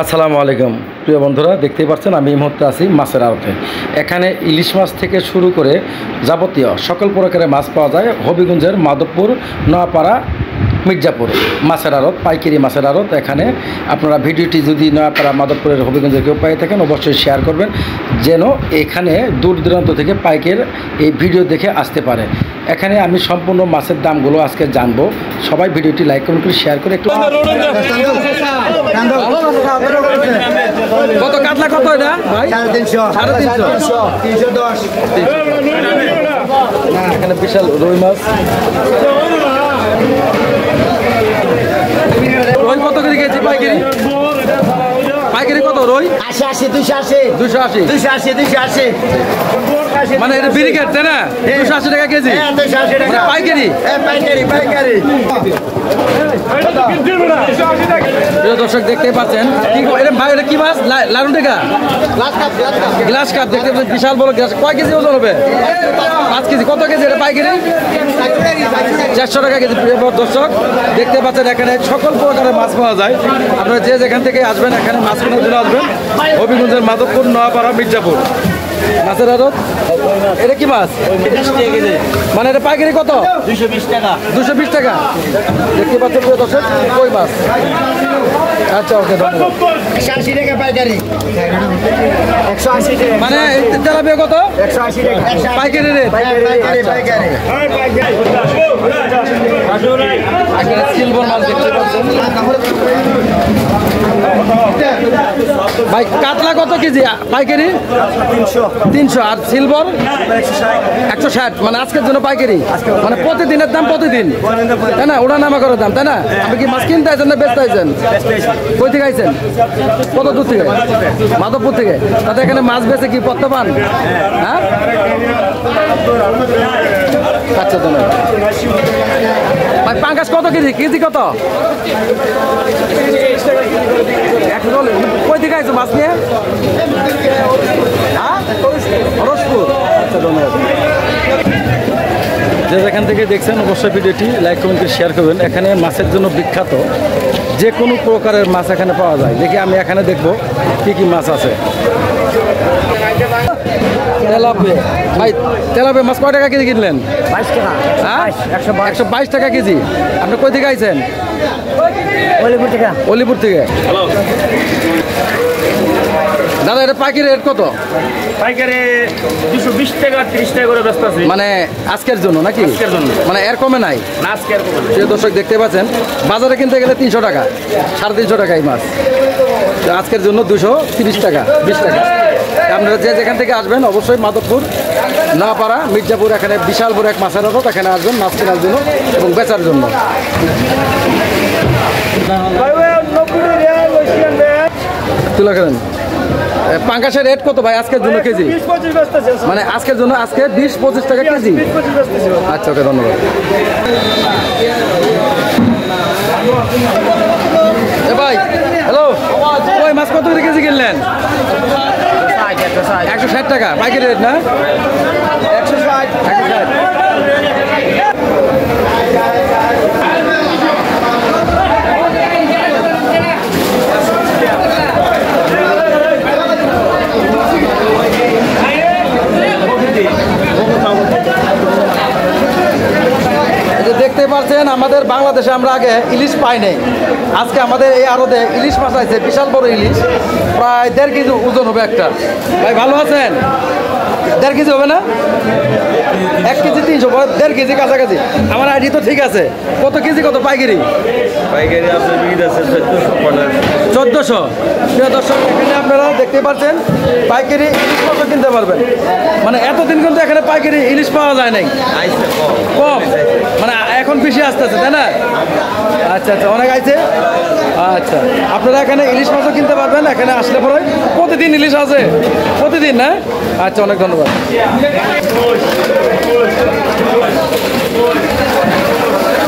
আসসালামু আলাইকুম প্রিয় বন্ধুরা, দেখতেই পাচ্ছেন আমি এই মুহূর্তে আছি মাছের আড়তে। এখানে ইলিশ মাছ থেকে শুরু করে যাবতীয় সকল প্রকারের মাছ পাওয়া যায় হবিগঞ্জের মাধবপুর, নোয়াপাড়া, মির্জাপুর মাছের আড়ত, পাইকারি মাছের আড়ত। এখানে আপনারা ভিডিওটি যদি নোয়াপাড়া, মাধবপুরের, হবিগঞ্জের কেউ পাই থাকেন অবশ্যই শেয়ার করবেন, যেন এখানে দূর দূরান্ত থেকে পাইকার এই ভিডিও দেখে আসতে পারে। এখানে আমি সম্পূর্ণ মাছের দামগুলো আজকে জানবো। সবাই ভিডিওটি লাইক করুন, করে শেয়ার করে একটু। কত কাতলা, কত এটা ভাই? 350 এখানে বিশাল রুই মাছ। রুই কত করে কেজি পাইকারি? পাইকারি কত রুই? 280 মানে এটা বিরিকেট, তাই না? 280 টাকা কেজি পাইকারি। দর্শক দেখতে পাচ্ছেন ভাই, এটা কি মাছ? লালন টেকা, গ্লাস কাপ। দেখতে পাচ্ছেন বিশাল বড় গ্লাস। কয় কেজি ওজন হবে? 5 কেজি। কত কেজি এটা পাইকারি? 400 টাকা কেজি। প্রিয় দর্শক দেখতে পাচ্ছেন এখানে সকল প্রকারের মাছ পাওয়া যায়। আপনারা যে যেখান থেকে আসবেন এখানে মাছ কেনার জন্য আসবেন হবিগঞ্জের মাধবপুর, নোয়াপাড়া, মির্জাপুর মাছের আড়ত। এটা কি মাছ? মানে এটা পাইকারি কত? 220 টাকা। দেখতে পাচ্ছেন প্রিয় দর্শক কই মাছ। আচ্ছা, ওকে, ধন্যবাদ। 180 টাকা পাইকারি, 180 টাকা। মানে তেলাপিয়া কত? 180 টাকা পাইকারি রেট। সিলভার মাছ দেখতে পাচ্ছেন ভাই। কাতলা কত কেজি পাইকারি? 300। আর সিলভার 160। মানে আজকের জন্য পাইকারি, মানে প্রতিদিনের দাম প্রতিদিন, তাই না? ওড়া নামা করার দাম, তাই না? আপনি কি মাছ কিনতে আইছেন না বেচতে আইছেন? কই থেকে আইছেন? কত দূর থেকে? মাধবপুর থেকে। তাতে এখানে মাছ বেচে কি পত্তা পান? হ্যাঁ, আচ্ছা, ধন্যবাদ ভাই। পাঙ্গাস কত কেজি? কেজি কত? কই থেকে আইছো মাছ নিয়ে? হরসপুর। আচ্ছা, ধন্যবাদ। যে যেখান থেকে দেখছেন অবশ্যই ভিডিওটি লাইক কমেন্ট করে শেয়ার করবেন। এখানে মাছের জন্য বিখ্যাত, যে কোনো প্রকারের মাছ এখানে পাওয়া যায়। দেখি আমি এখানে দেখবো কি কি মাছ আছে। তেলাপিয়া ভাই, তেলাপিয়া মাছ কয় টাকা কেজি কিনলেন? 22 টাকা। হ্যাঁ, 122 টাকা কেজি। আপনি কই থেকে আইছেন? অলিপুর টাকা। অলিপুর থেকে। দাদা, এটা পাইকারি রেট কত? পাইকারি 220 টাকা, 30 টাকা করে ব্যস্ত আছে। মানে আজকের জন্য নাকি? আজকের জন্য, মানে এর কমে নাই? না, আজকে আর কমে নাই। প্রিয় দর্শক দেখতে পাচ্ছেন বাজারে কিনতে গেলে 300 টাকা, 350 টাকা এই মাছ। তো আজকের জন্য 230 টাকা, 20 টাকা। আপনারা যে যেখান থেকে আসবেন অবশ্যই মাধবপুর, নোয়াপাড়া, মির্জাপুর, এখানে বিশাল বড় এক মাছের আড়ত। এখানে আসবেন মাছ কেনার জন্য এবং বেচার জন্য। তুলে করেন। পাঙ্গাসের রেট কত ভাই আজকের জন্য কেজি? মানে আজকের জন্য আজকে 20-25 টাকা কেজি। আচ্ছা, ওকে, ধন্যবাদ। ভাই হ্যালো, ওই মাছ কত করে কেজি কিনলেন? 160 টাকা পাইকারি রেট, না? 160। দেখতে পাচ্ছেন আমাদের বাংলাদেশে আমরা আগে ইলিশ পাই নাই। আজকে আমাদের এই আড়তে ইলিশ মাছ আছে, বিশাল বড় ইলিশ, প্রায় 1.5 কেজি ওজন হবে একটা। ভাই ভালো আছেন? 1.5 কেজি হবে না? 1 কেজি 300, 1.5 কেজি কাছাকাছি। আমার আইডি তো ঠিক আছে। কত কেজি, কত পাইকারি? পাইকারি আপনার বিক্রি আছে 1400। প্রিয় দর্শক এখানে আপনারা দেখতে পাচ্ছেন পাইকারি ইলিশ মাছও কিনতে পারবেন। মানে এতদিন কিন্তু এখানে পাইকারি ইলিশ পাওয়া যায় নাই, কম। মানে এখন বেশি আসতেছে, তাই না? আচ্ছা আচ্ছা, অনেক আইছে। আচ্ছা, আপনারা এখানে ইলিশ মাছও কিনতে পারবেন। এখানে আসলে পরে প্রতিদিন ইলিশ আছে, প্রতিদিন, না? আচ্ছা, অনেক ধন্যবাদ।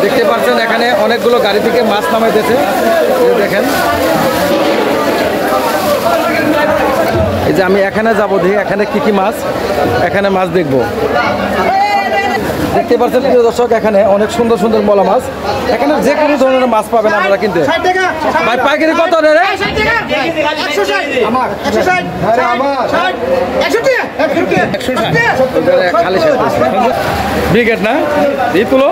দেখতে পাচ্ছেন এখানে অনেকগুলো গাড়ি থেকে মাছ নামাইতেছে। দেখেন, এই যে আমি এখানে যাবো, দেখি এখানে কি কি মাছ, এখানে মাছ দেখবো। দেখতে পাচ্ছেন প্রিয় দর্শক, এখানে অনেক সুন্দর সুন্দর মলা মাছ, এখানে যে কোনো ধরনের মাছ পাবেন আপনারা কিনতে। ভাই পাইকারি কত রে? ব্রিগেড না এই তুলো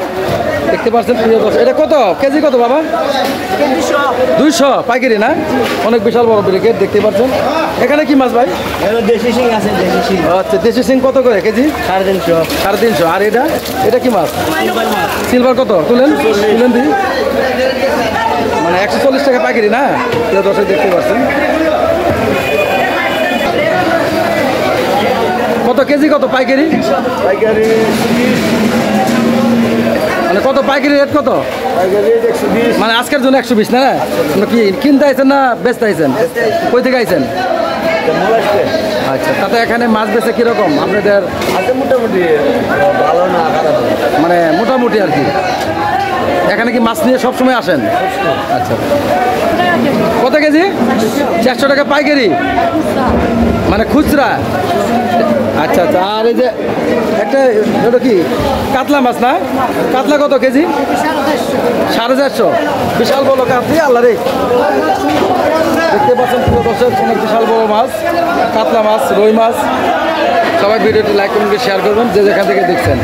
দেখতে পাচ্ছেন প্রিয় দর্শক, এটা কত কেজি কত বাবা? 200 পাইকারি না, অনেক বিশাল বড় ব্রিগেড দেখতে পাচ্ছেন। এখানে কি মাছ ভাই? দেশি শিং আছে, দেশি শিং। আচ্ছা, দেশি সিং কত করে কেজি? 350। 350। আর এটা কি মাছ? সিলভার কত? তুলেন দিই, মানে 140 টাকা পাইকারি না প্রিয় দর্শক দেখতে পাচ্ছেন। কত কেজি কত পাইকারি? পাইকারি মানে কত পাইকারি রেট কত? পাইকারি 120। মানে আজকের জন্য 120 না? মানে কি কিনতে আইছেন না বেচতে আইছেন? কই থেকে আইছেন? আচ্ছা, তাতে এখানে মাছ বেচে কিরকম আপনাদের? আছে মোটামুটি, ভালো না খারাপ না। মানে মোটামুটি আর কি। এখানে কি মাছ নিয়ে সবসময় আসেন? আচ্ছা, কত কেজি? 400 টাকা পাইকারি, মানে খুচরা। আচ্ছা আচ্ছা। আর এই যে একটা এটা কি কাতলা মাছ না? কাতলা কত কেজি? 450। বিশাল বড় কাতলি, আল্লাহ রে। দেখতে পাচ্ছেন পুরো দর্শক, অনেক বিশাল বড় মাছ, কাতলা মাছ, রুই মাছ। সবাই ভিডিওটি লাইক করুন, শেয়ার করবেন যে যেখান থেকে দেখছেন।